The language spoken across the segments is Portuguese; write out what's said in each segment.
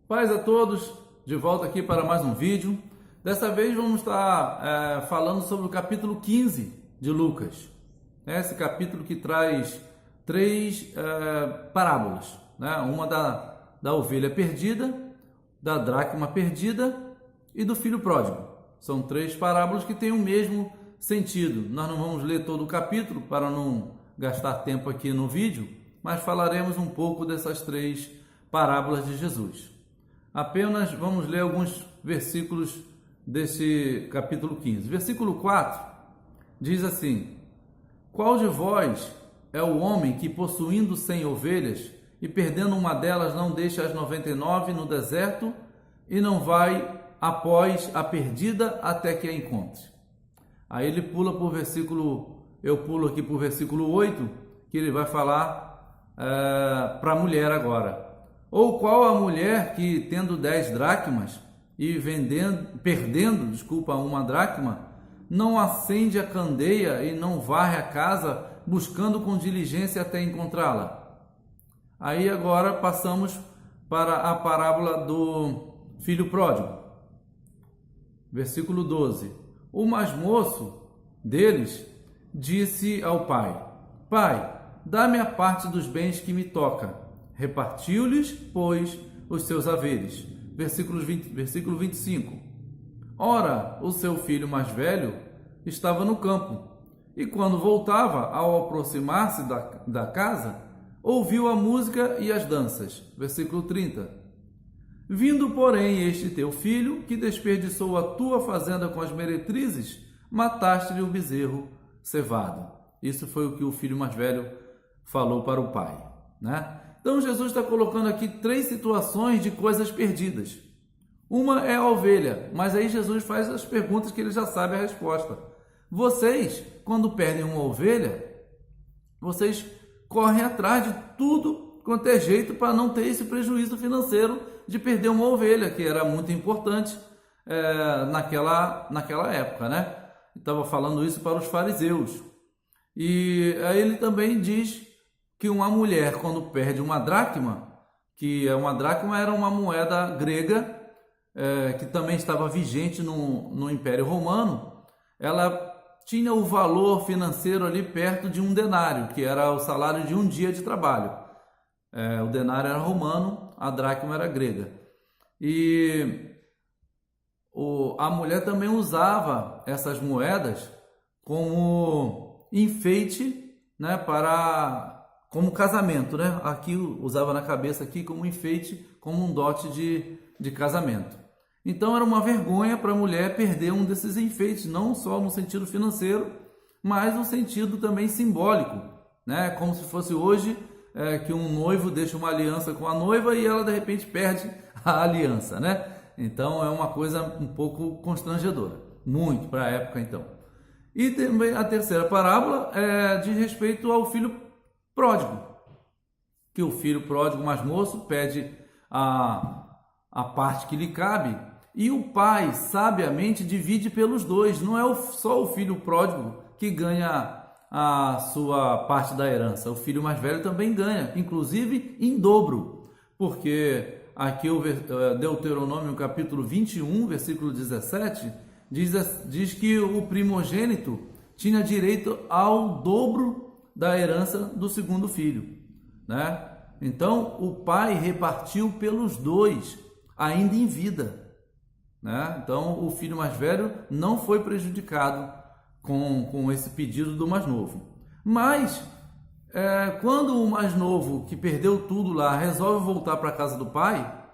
Paz a todos, de volta aqui para mais um vídeo. Dessa vez vamos estar falando sobre o capítulo 15 de Lucas. Esse capítulo que traz três parábolas, né? Uma da ovelha perdida, da dracma perdida e do filho pródigo. São três parábolas que têm o mesmo sentido. Nós não vamos ler todo o capítulo para não gastar tempo aqui no vídeo, mas falaremos um pouco dessas três parábolas de Jesus. Apenas vamos ler alguns versículos desse capítulo 15. Versículo 4 diz assim: Qual de vós é o homem que, possuindo 100 ovelhas e perdendo uma delas, não deixa as 99 no deserto e não vai após a perdida até que a encontre? Aí ele pula para o versículo, eu pulo aqui para o versículo 8, que ele vai falar para a mulher agora. Ou qual a mulher que, tendo 10 dracmas e perdendo uma dracma, não acende a candeia e não varre a casa, buscando com diligência até encontrá-la? Aí agora passamos para a parábola do filho pródigo. Versículo 12. O mais moço deles disse ao pai: Pai, dá-me a parte dos bens que me toca. Repartiu-lhes, pois, os seus haveres. Versículo 25. Ora, o seu filho mais velho estava no campo, e quando voltava, ao aproximar-se da casa, ouviu a música e as danças. Versículo 30. Vindo, porém, este teu filho, que desperdiçou a tua fazenda com as meretrizes, mataste-lhe o bezerro cevado. Isso foi o que o filho mais velho falou para o pai, né? Então Jesus está colocando aqui três situações de coisas perdidas. Uma é a ovelha, mas aí Jesus faz as perguntas que ele já sabe a resposta. Vocês, quando perdem uma ovelha, vocês correm atrás de tudo quanto é jeito para não ter esse prejuízo financeiro de perder uma ovelha, que era muito importante naquela época, né? Estava falando isso para os fariseus. E aí ele também diz que uma mulher, quando perde uma dracma, que uma dracma era uma moeda grega, que também estava vigente no Império Romano, ela tinha o valor financeiro ali perto de um denário, que era o salário de um dia de trabalho. O denário era romano, a dracma era grega. E a mulher também usava essas moedas como enfeite, né, como casamento, né? Aqui usava na cabeça aqui como enfeite, como um dote de casamento. Então era uma vergonha para a mulher perder um desses enfeites, não só no sentido financeiro, mas no sentido também simbólico, né? Como se fosse hoje que um noivo deixa uma aliança com a noiva e ela de repente perde a aliança, né? Então é uma coisa um pouco constrangedora, muito para a época então. E também a terceira parábola diz respeito ao filho pródigo, que o filho pródigo mais moço pede a parte que lhe cabe e o pai sabiamente divide pelos dois. Não é só o filho pródigo que ganha a sua parte da herança, o filho mais velho também ganha, inclusive em dobro, porque aqui o Deuteronômio capítulo 21, versículo 17, diz que o primogênito tinha direito ao dobro da herança do segundo filho, né? Então o pai repartiu pelos dois, ainda em vida, né? Então o filho mais velho não foi prejudicado com esse pedido do mais novo. Mas quando o mais novo, que perdeu tudo lá, resolve voltar para a casa do pai,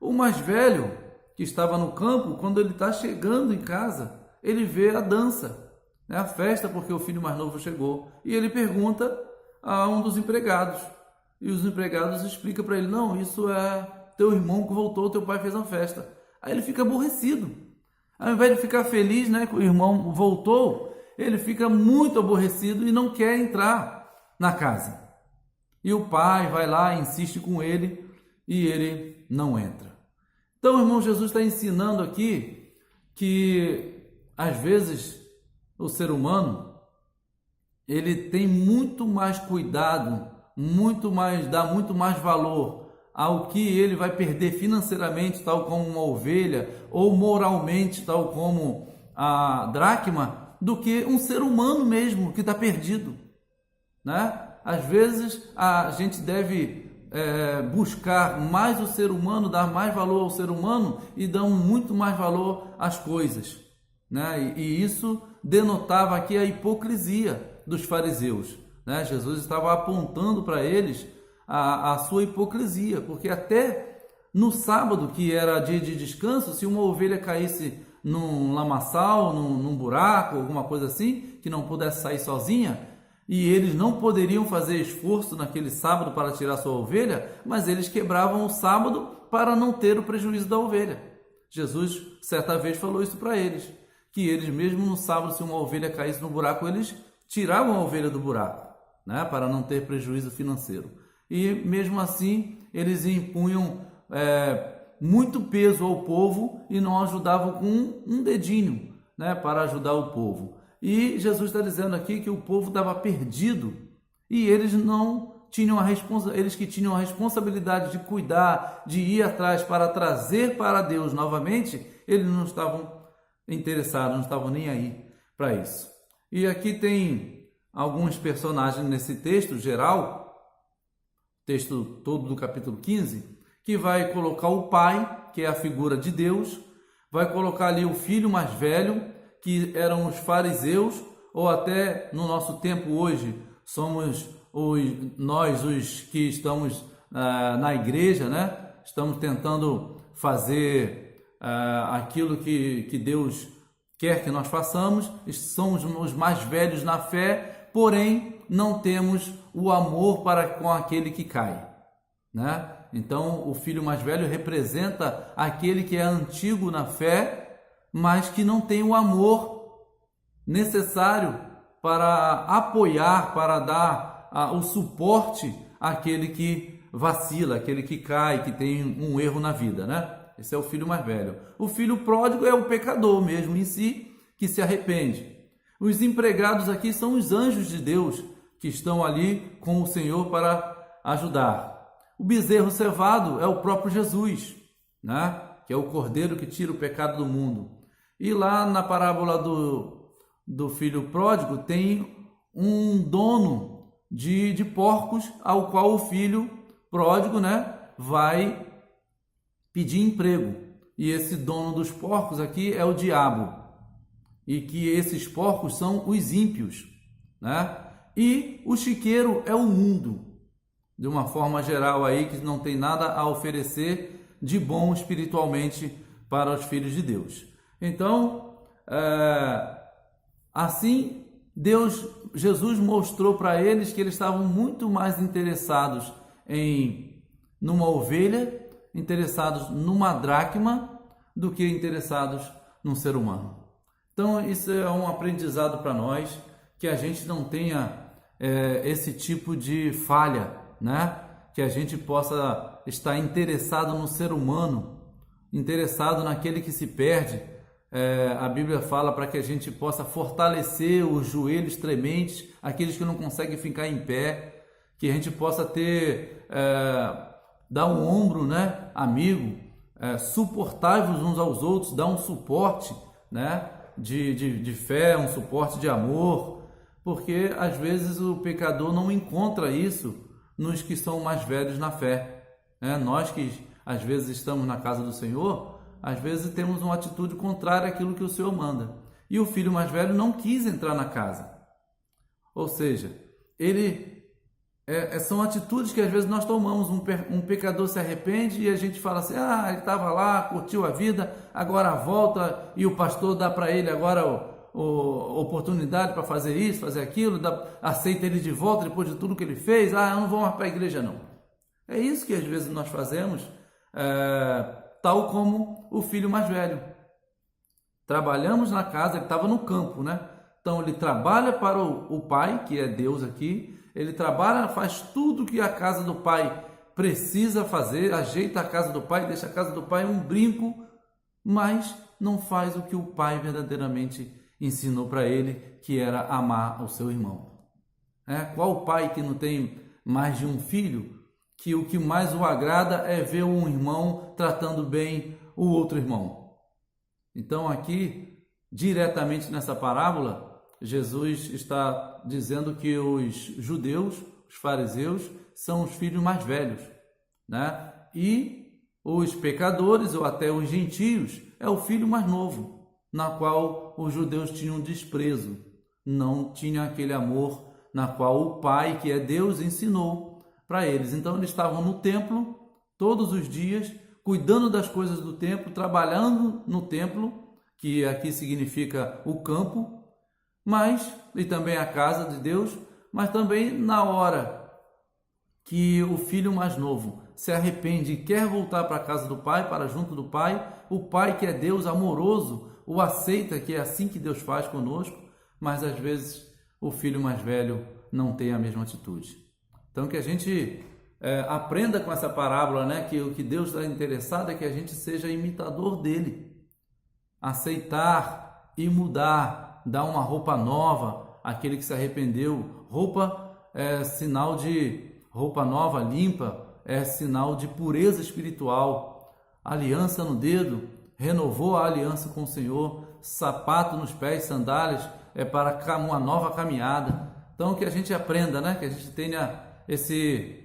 o mais velho, que estava no campo, quando ele está chegando em casa, ele vê a dança, né, a festa, porque o filho mais novo chegou, e ele pergunta a um dos empregados, e os empregados explicam para ele: não, isso é teu irmão que voltou, teu pai fez uma festa. Aí ele fica aborrecido, ao invés de ficar feliz, né, que o irmão voltou, ele fica muito aborrecido e não quer entrar na casa, e o pai vai lá, insiste com ele, e ele não entra. Então, irmão, Jesus está ensinando aqui que às vezes o ser humano ele tem muito mais cuidado, dá muito mais valor ao que ele vai perder financeiramente, tal como uma ovelha, ou moralmente, tal como a dracma, do que um ser humano mesmo que está perdido, né? Às vezes a gente deve buscar mais o ser humano, dar mais valor ao ser humano e dar muito mais valor às coisas, né? E isso denotava aqui a hipocrisia dos fariseus, né? Jesus estava apontando para eles a sua hipocrisia, porque até no sábado, que era dia de descanso, se uma ovelha caísse num lamaçal, num buraco, alguma coisa assim, que não pudesse sair sozinha, e eles não poderiam fazer esforço naquele sábado para tirar sua ovelha, mas eles quebravam o sábado para não ter o prejuízo da ovelha. Jesus, certa vez, falou isso para eles, que eles mesmo no sábado, se uma ovelha caísse no buraco, eles tiravam a ovelha do buraco, né, para não ter prejuízo financeiro. E mesmo assim, eles impunham muito peso ao povo e não ajudavam com um dedinho, né, para ajudar o povo. E Jesus está dizendo aqui que o povo estava perdido e eles não tinham eles que tinham a responsabilidade de cuidar, de ir atrás para trazer para Deus novamente, eles não estavam interessados, não estavam nem aí para isso. E aqui tem alguns personagens nesse texto geral, texto todo do capítulo 15, que vai colocar o pai, que é a figura de Deus, vai colocar ali o filho mais velho, que eram os fariseus, ou até no nosso tempo hoje, somos nós os que estamos na igreja, né? Estamos tentando fazer aquilo que Deus quer que nós façamos, somos os mais velhos na fé, porém não temos o amor para com aquele que cai, né? Então, o filho mais velho representa aquele que é antigo na fé, mas que não tem o amor necessário para apoiar, para dar o suporte àquele que vacila, aquele que cai, que tem um erro na vida, né? Esse é o filho mais velho. O filho pródigo é o pecador mesmo em si, que se arrepende. Os empregados aqui são os anjos de Deus, que estão ali com o Senhor para ajudar. O bezerro cevado é o próprio Jesus, né? Que é o cordeiro que tira o pecado do mundo. E lá na parábola do filho pródigo tem um dono de porcos ao qual o filho pródigo, né, vai pedir emprego. E esse dono dos porcos aqui é o diabo. E que esses porcos são os ímpios, né? E o chiqueiro é o mundo, de uma forma geral aí, que não tem nada a oferecer de bom espiritualmente para os filhos de Deus. Então, assim, Jesus mostrou para eles que eles estavam muito mais interessados numa ovelha, interessados numa dracma, do que interessados num ser humano. Então, isso é um aprendizado para nós, que a gente não tenha esse tipo de falha, né? Que a gente possa estar interessado no ser humano, interessado naquele que se perde. A Bíblia fala para que a gente possa fortalecer os joelhos trementes, aqueles que não conseguem ficar em pé, que a gente possa dar um ombro, né, amigo, suportar-vos uns aos outros, dar um suporte, né, de fé, um suporte de amor, porque às vezes o pecador não encontra isso nos que são mais velhos na fé, né? Nós que às vezes estamos na casa do Senhor, às vezes temos uma atitude contrária àquilo que o Senhor manda. E o filho mais velho não quis entrar na casa. Ou seja, são atitudes que às vezes nós tomamos. Um pecador se arrepende e a gente fala assim, ele estava lá, curtiu a vida, agora volta e o pastor dá para ele agora a oportunidade para fazer isso, fazer aquilo, aceita ele de volta depois de tudo que ele fez. Eu não vou mais para a igreja não. É isso que às vezes nós fazemos, tal como o filho mais velho. Trabalhamos na casa, ele estava no campo, né? Então ele trabalha para o pai, que é Deus aqui, ele trabalha, faz tudo que a casa do pai precisa fazer, ajeita a casa do pai, deixa a casa do pai um brinco, mas não faz o que o pai verdadeiramente ensinou para ele, que era amar o seu irmão. Qual pai que não tem mais de um filho que o que mais o agrada é ver um irmão tratando bem o outro irmão. Então aqui, diretamente nessa parábola, Jesus está dizendo que os judeus, os fariseus, são os filhos mais velhos, né? E os pecadores ou até os gentios é o filho mais novo, na qual os judeus tinham desprezo, não tinham aquele amor na qual o Pai, que é Deus, ensinou para eles. Então eles estavam no templo todos os dias, cuidando das coisas do templo, trabalhando no templo, que aqui significa o campo, e também a casa de Deus, mas também na hora que o filho mais novo se arrepende e quer voltar para a casa do pai, para junto do pai, o pai, que é Deus amoroso, o aceita, que é assim que Deus faz conosco, mas às vezes o filho mais velho não tem a mesma atitude. Então que a gente aprenda com essa parábola, né? Que o que Deus está interessado é que a gente seja imitador dele, aceitar e mudar, dar uma roupa nova àquele que se arrependeu. Roupa é sinal de roupa nova, limpa, é sinal de pureza espiritual. Aliança no dedo, renovou a aliança com o Senhor. Sapato nos pés, sandálias, é para uma nova caminhada. Então que a gente aprenda, né? Que a gente tenha esse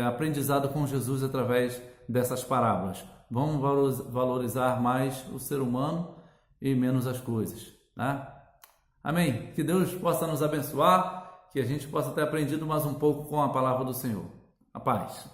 aprendizado com Jesus através dessas parábolas. Vamos valorizar mais o ser humano e menos as coisas, né? Amém? Que Deus possa nos abençoar, que a gente possa ter aprendido mais um pouco com a palavra do Senhor. A paz.